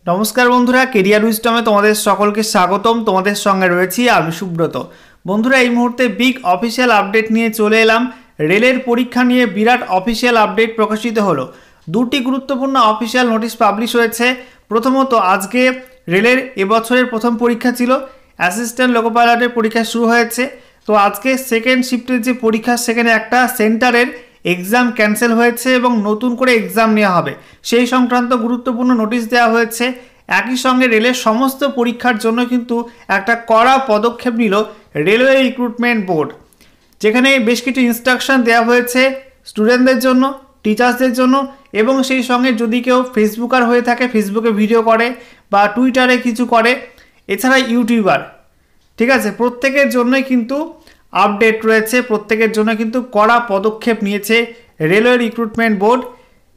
नमस्कार बंधुरा केरियर उइजडमे तुम्हारे सकल के स्वागतम। तुम्हारे संगे रयेछि आमि सुब्रत। बंधुरा এই মুহূর্তে बिग অফিশিয়াল আপডেট নিয়ে চলে এলাম। রেলের পরীক্ষা নিয়ে বিরাট অফিশিয়াল আপডেট প্রকাশিত হলো। দুটি গুরুত্বপূর্ণ অফিশিয়াল নোটিশ পাবলিশ হয়েছে। প্রথমত আজকে রেলের এবছরের প্রথম পরীক্ষা ছিল, অ্যাসিস্ট্যান্ট লোকো পাইলটের পরীক্ষা শুরু হয়েছে। তো আজকে সেকেন্ড শিফটের যে পরীক্ষা সেখানে একটা সেন্টারের এক্সাম ক্যান্সেল হয়েছে এবং নতুন করে এক্সাম নেওয়া হবে, সেই সংক্রান্ত গুরুত্বপূর্ণ নোটিশ দেওয়া হয়েছে। একই সঙ্গে রেলের সমস্ত পরীক্ষার জন্য কিন্তু একটা কড়া পদক্ষেপ নিল রেলওয়ে রিক্রুটমেন্ট বোর্ড, যেখানে বেশ কিছু ইনস্ট্রাকশন দেওয়া হয়েছে স্টুডেন্টদের জন্য, টিচার্সদের জন্য, এবং সেই সঙ্গে যদি কেউ ফেসবুকার হয়ে থাকে, ফেসবুকে ভিডিও করে বা টুইটারে কিছু করে, এছাড়া ইউটিউবার, ঠিক আছে, প্রত্যেকের জন্যই কিন্তু আপডেট রয়েছে, প্রত্যেকের জন্য কিন্তু কড়া পদক্ষেপ নিয়েছে রেলওয়ে রিক্রুটমেন্ট বোর্ড।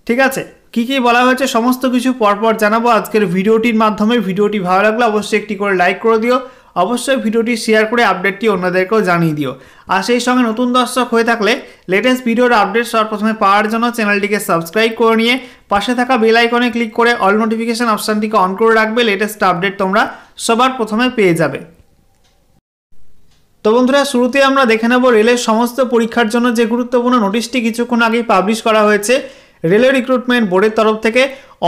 ঠিক আছে, কী কী বলা হয়েছে সমস্ত কিছু পরপর জানাবো আজকের ভিডিওটির মাধ্যমে। ভিডিওটি ভালো লাগলে অবশ্যই একটি করে লাইক করে দিও, অবশ্যই ভিডিওটি শেয়ার করে আপডেটটি অন্যদেরকেও জানিয়ে দিও। আর সেই সঙ্গে নতুন দর্শক হয়ে থাকলে লেটেস্ট ভিডিওর আপডেট সবার প্রথমে পাওয়ার জন্য চ্যানেলটিকে সাবস্ক্রাইব করে নিয়ে পাশে থাকা বেল আইকনে ক্লিক করে অল নোটিফিকেশন অপশানটিকে অন করে রাখবে। লেটেস্ট আপডেট তোমরা সবার প্রথমে পেয়ে যাবে। তো বন্ধুরা, শুরুতে আমরা দেখে নেব রেলের সমস্ত পরীক্ষার জন্য যে গুরুত্বপূর্ণ নোটিশটি কিছুক্ষণ আগেই পাবলিশ করা হয়েছে রেলওয়ে রিক্রুটমেন্ট বোর্ডের তরফ থেকে।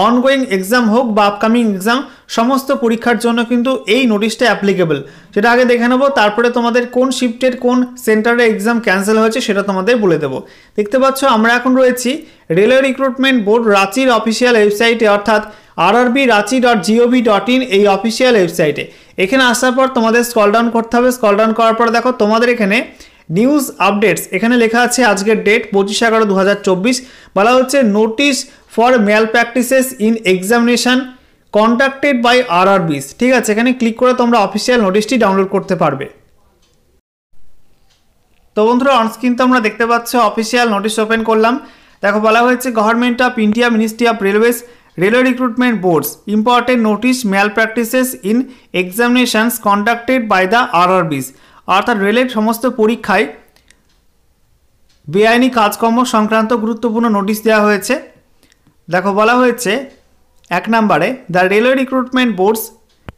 অনগোয়িং এক্সাম হোক বা আপকামিং এক্সাম, সমস্ত পরীক্ষার জন্য কিন্তু এই নোটিশটা অ্যাপ্লিকেবল। সেটা আগে দেখে নেব, তারপরে তোমাদের কোন শিফটের কোন সেন্টারে এক্সাম ক্যান্সেল হয়েছে সেটা তোমাদের বলে দেবো। দেখতে পাচ্ছ আমরা এখন রয়েছি রেলওয়ে রিক্রুটমেন্ট বোর্ড রাঁচির অফিসিয়াল ওয়েবসাইটে, অর্থাৎ rrbrachi.gov.in এই অফিসিয়াল ওয়েবসাইটে। এখানে আসার পর তোমাদের স্ক্রল ডাউন করতে হবে। স্ক্রল ডাউন করার পর দেখো তোমাদের এখানে নিউজ আপডেটস, এখানে লেখা আছে আজকের ডেট 25/11/2024। বলা হচ্ছে notice for malpractices in examination conducted by RRBs। ঠিক আছে, এখানে ক্লিক করে তোমরা অফিসিয়াল নোটিশটি ডাউনলোড করতে পারবে। তো বন্ধুরা, অনস্ক্রিন তো আমরা দেখতে পাচ্ছ অফিসিয়াল নোটিশ ওপেন করলাম। দেখো বলা হয়েছে government of India, ministry of railways, railway recruitment boards important notice malpractices in examinations conducted by the RRBs। অর্থাৎ রেলের সমস্ত পরীক্ষায় বেআইনি কাজকর্ম সংক্রান্ত গুরুত্বপূর্ণ নোটিশ দেওয়া হয়েছে। দেখো বলা হয়েছে 1 নম্বরে, the railway recruitment boards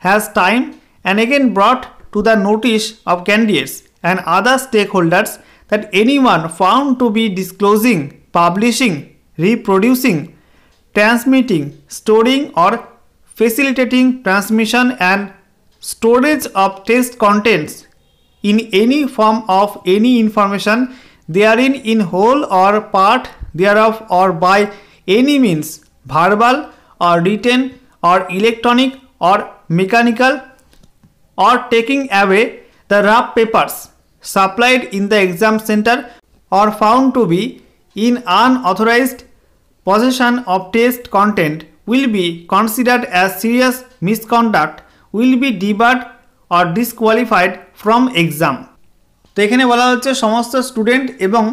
has time and again brought to the notice of candidates and other stakeholders that anyone found to be disclosing, publishing, reproducing, transmitting, storing or facilitating transmission and storage of test contents in any form of any information therein in whole or part thereof or by any means, verbal or written or electronic or mechanical, or taking away the rough papers supplied in the exam center or found to be in unauthorized possession of test content will be considered as serious misconduct, will be debarred or disqualified from exam। তো এখানে বলা হচ্ছে সমস্ত student এবং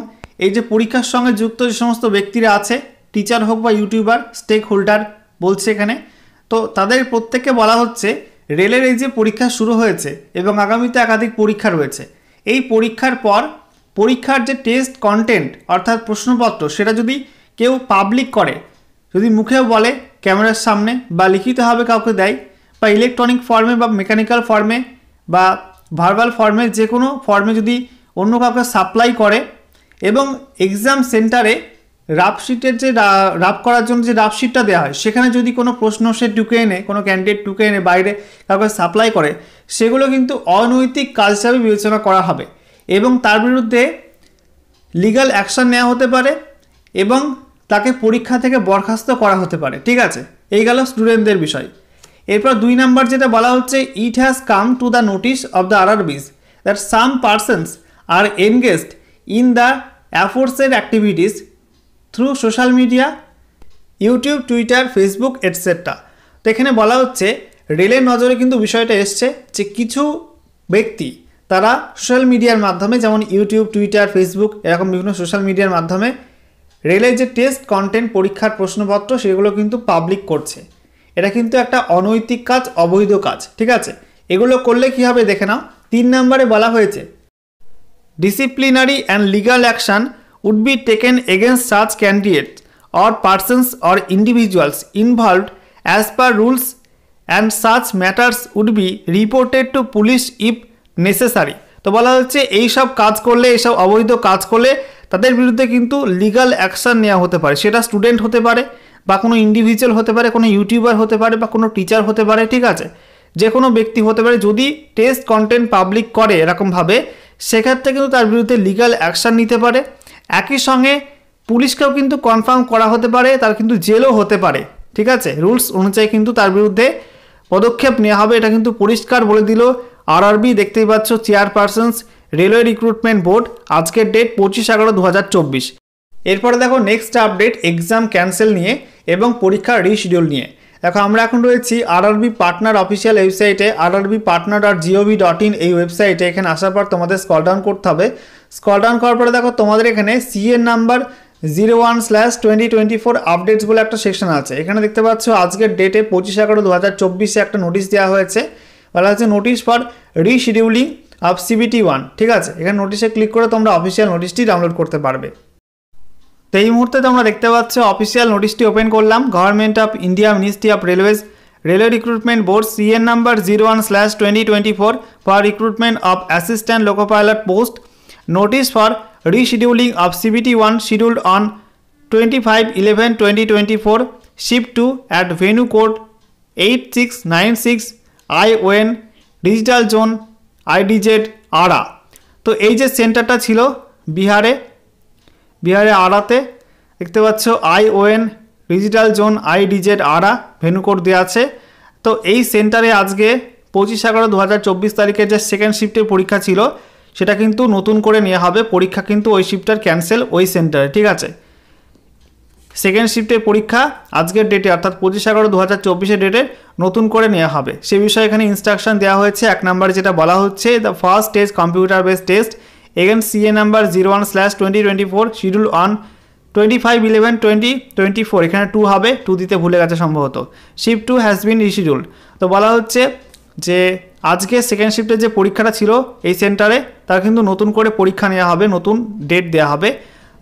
এই যে পরীক্ষার সঙ্গে যুক্ত যে সমস্ত ব্যক্তিরা আছে, টিচার হোক বা ইউটিউবার, স্টেক হোল্ডার বলছে এখানে, তো তাদের প্রত্যেককে বলা হচ্ছে রেলের এই যে পরীক্ষা শুরু হয়েছে এবং আগামীতে একাধিক পরীক্ষা রয়েছে, এই পরীক্ষার পর পরীক্ষার যে টেস্ট কন্টেন্ট অর্থাৎ প্রশ্নপত্র সেটা যদি কেউ পাবলিক করে, যদি মুখেও বলে ক্যামেরার সামনে বা লিখিতভাবে কাউকে দেয় বা ইলেকট্রনিক ফর্মে বা মেকানিক্যাল ফর্মে বা ভার্বাল ফর্মে, যে কোনো ফর্মে যদি অন্য কাউকে সাপ্লাই করে এবং এক্সাম সেন্টারে রাফশিটের যে রাফ করার জন্য যে রাফশিটটা দেওয়া হয় সেখানে যদি কোনো প্রশ্ন সে টুকে এনে, কোনো ক্যান্ডিডেট টুকে এনে বাইরে কাউকে সাপ্লাই করে, সেগুলো কিন্তু অনৈতিক কাজ হিসাবে বিবেচনা করা হবে এবং তার বিরুদ্ধে লিগ্যাল অ্যাকশন নেওয়া হতে পারে এবং তাকে পরীক্ষা থেকে বরখাস্ত করা হতে পারে। ঠিক আছে, এই গেল স্টুডেন্টদের বিষয়। এরপর 2 নম্বর যেটা বলা হচ্ছে, it has come to the notice of the RRBs that some persons are engaged in the aforesaid activities through social media, YouTube, Twitter, Facebook etcetera. তো এখানে বলা হচ্ছে রেলের নজরে কিন্তু বিষয়টা এসছে যে কিছু ব্যক্তি তারা সোশ্যাল মিডিয়ার মাধ্যমে, যেমন ইউটিউব, টুইটার, ফেসবুক, এরকম বিভিন্ন সোশ্যাল মিডিয়ার মাধ্যমে রেলের যে টেস্ট কন্টেন্ট, পরীক্ষার প্রশ্নপত্র, সেগুলো কিন্তু পাবলিক করছে। এটা কিন্তু একটা অনৈতিক কাজ, অবৈধ কাজ। ঠিক আছে, এগুলো করলে কি হবে দেখে নাও। 3 নম্বরে বলা হয়েছে, disciplinary and legal action would be taken against such candidate or persons or individuals involved as per rules and such matters would be reported to police if necessary. তো বলা হচ্ছে এই সব কাজ করলে, এইসব অবৈধ কাজ করলে তাদের বিরুদ্ধে কিন্তু লিগাল অ্যাকশান নেওয়া হতে পারে। সেটা স্টুডেন্ট হতে পারে বা কোনো ইন্ডিভিজুয়াল হতে পারে, কোনো ইউটিউবার হতে পারে বা কোনো টিচার হতে পারে, ঠিক আছে, যে কোনো ব্যক্তি হতে পারে। যদি টেস্ট কন্টেন্ট পাবলিক করে এরকমভাবে, সেক্ষেত্রে কিন্তু তার বিরুদ্ধে লিগাল অ্যাকশান নিতে পারে। একই সঙ্গে পুলিশকেও কিন্তু কনফার্ম করা হতে পারে, তার কিন্তু জেলও হতে পারে, ঠিক আছে। রুলস অনুযায়ী কিন্তু তার বিরুদ্ধে পদক্ষেপ নেওয়া হবে, এটা কিন্তু পরিষ্কার বলে দিল আরআরবি। দেখতেই পাচ্ছ চেয়ারপারসনস রেলওয়ে রিক্রুটমেন্ট বোর্ড, আজকের ডেট 25/11/2024। এরপরে দেখো নেক্সট আপডেট এক্সাম ক্যান্সেল নিয়ে এবং পরীক্ষার রিশিডিউল নিয়ে। দেখো আমরা এখন রয়েছি আরআরবি পার্টনার অফিসিয়াল ওয়েবসাইটে rrbpartner.gov.in এই ওয়েবসাইটে। এখানে আসার পর তোমাদের স্ক্রল ডাউন করতে হবে। স্ক্রল ডাউন করার পরে দেখো তোমাদের এখানে সিএন নাম্বার 01/2024 আপডেটস বলে একটা সেকশন আছে। এখানে দেখতে পাচ্ছ আজকের ডেটে 25/11/2024 একটা নোটিশ দেওয়া হয়েছে, বলা হচ্ছে notice for rescheduling of CBT 1, ঠিক আছে। এখানে নোটিশে ক্লিক করে তোমরা অফিসিয়াল নোটিশটি ডাউনলোড করতে পারবে। তো এই মুহূর্তে তোমরা দেখতে পাচ্ছ অফিসিয়াল নোটিশটি ওপেন করলাম। Government of India, ministry of railways, railway recruitment board, CN number 01/2024 for recruitment of assistant loco pilot post, notice for rescheduling of CBT 1 scheduled on 25/11/2024, shift 2 at venue code 8696 ION digital zone IDZ আরা। তো এই যে সেন্টারটা ছিল বিহারে আরাতে, দেখতে পাচ্ছ ION digital zone IDZ আরা venue code দেওয়া আছে। তো এই সেন্টারে আজকে 25/11/2024 তারিখের যে সেকেন্ড শিফটের পরীক্ষা ছিল সেটা কিন্তু নতুন করে নেওয়া হবে। পরীক্ষা কিন্তু ওই শিফটার ক্যান্সেল ওই সেন্টারে, ঠিক আছে। সেকেন্ড শিফটের পরীক্ষা আজকের ডেটে অর্থাৎ 25/11/2024 ডেটে নতুন করে নেওয়া হবে, সে বিষয়ে এখানে ইনস্ট্রাকশন দেওয়া হয়েছে। এক নম্বরে যেটা বলা হচ্ছে, the first stage computer based test again CA number 01/2024 schedule on 25/11/2024, এখানে 2 হবে, 2 দিতে ভুলে গেছে সম্ভবত। Shift 2 has been rescheduled. তো বলা হচ্ছে যে আজকে সেকেন্ড শিফটের যে পরীক্ষাটা ছিল এই সেন্টারে তার কিন্তু নতুন করে পরীক্ষা নেওয়া হবে, নতুন ডেট দেওয়া হবে।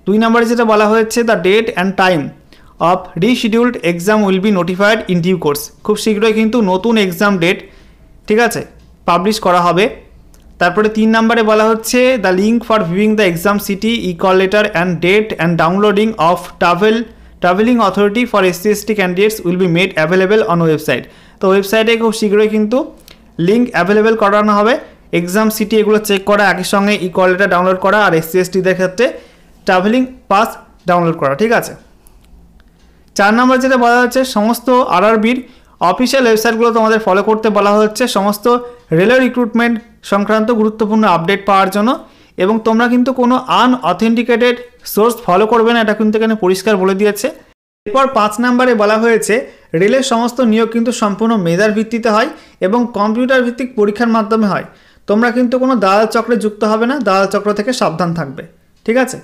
2 নম্বরে যেটা বলা হয়েছে, the date and time of rescheduled exam will be notified in due course, খুব শীঘ্রই কিন্তু নতুন এক্সাম ডেট, ঠিক আছে, পাবলিশ করা হবে। তারপরে 3 নম্বরে বলা হচ্ছে, the link for viewing the exam city, call letter and date and downloading of travelling authority for SC/ST candidates will be made available on website. তো ওয়েবসাইটে খুব শীঘ্রই কিন্তু লিঙ্ক অ্যাভেলেবেল করানো হবে, এক্সাম সিটি এগুলো চেক করা, একই সঙ্গে কল লেটার ডাউনলোড করা, আর SC/STদের ক্ষেত্রে ট্রাভেলিং পাস ডাউনলোড করা, ঠিক আছে। 4 নম্বর যেটা বলা হচ্ছে, সমস্ত আরআরবির অফিসিয়াল ওয়েবসাইটগুলো তোমাদের ফলো করতে বলা হচ্ছে সমস্ত রেলওয়ে রিক্রুটমেন্ট সংক্রান্ত গুরুত্বপূর্ণ আপডেট পাওয়ার জন্য, এবং তোমরা কিন্তু কোনো আনঅথেন্টিকেটেড সোর্স ফলো করবে না, এটা কিন্তু এখানে পরিষ্কার বলে দিয়েছে। এরপর 5 নম্বরে বলা হয়েছে, রেলের সমস্ত নিয়োগ কিন্তু সম্পূর্ণ মেধার ভিত্তিতে হয় এবং কম্পিউটার ভিত্তিক পরীক্ষার মাধ্যমে হয়। তোমরা কিন্তু কোনো দালাল চক্রে যুক্ত হবে না, দালাল চক্র থেকে সাবধান থাকবে, ঠিক আছে।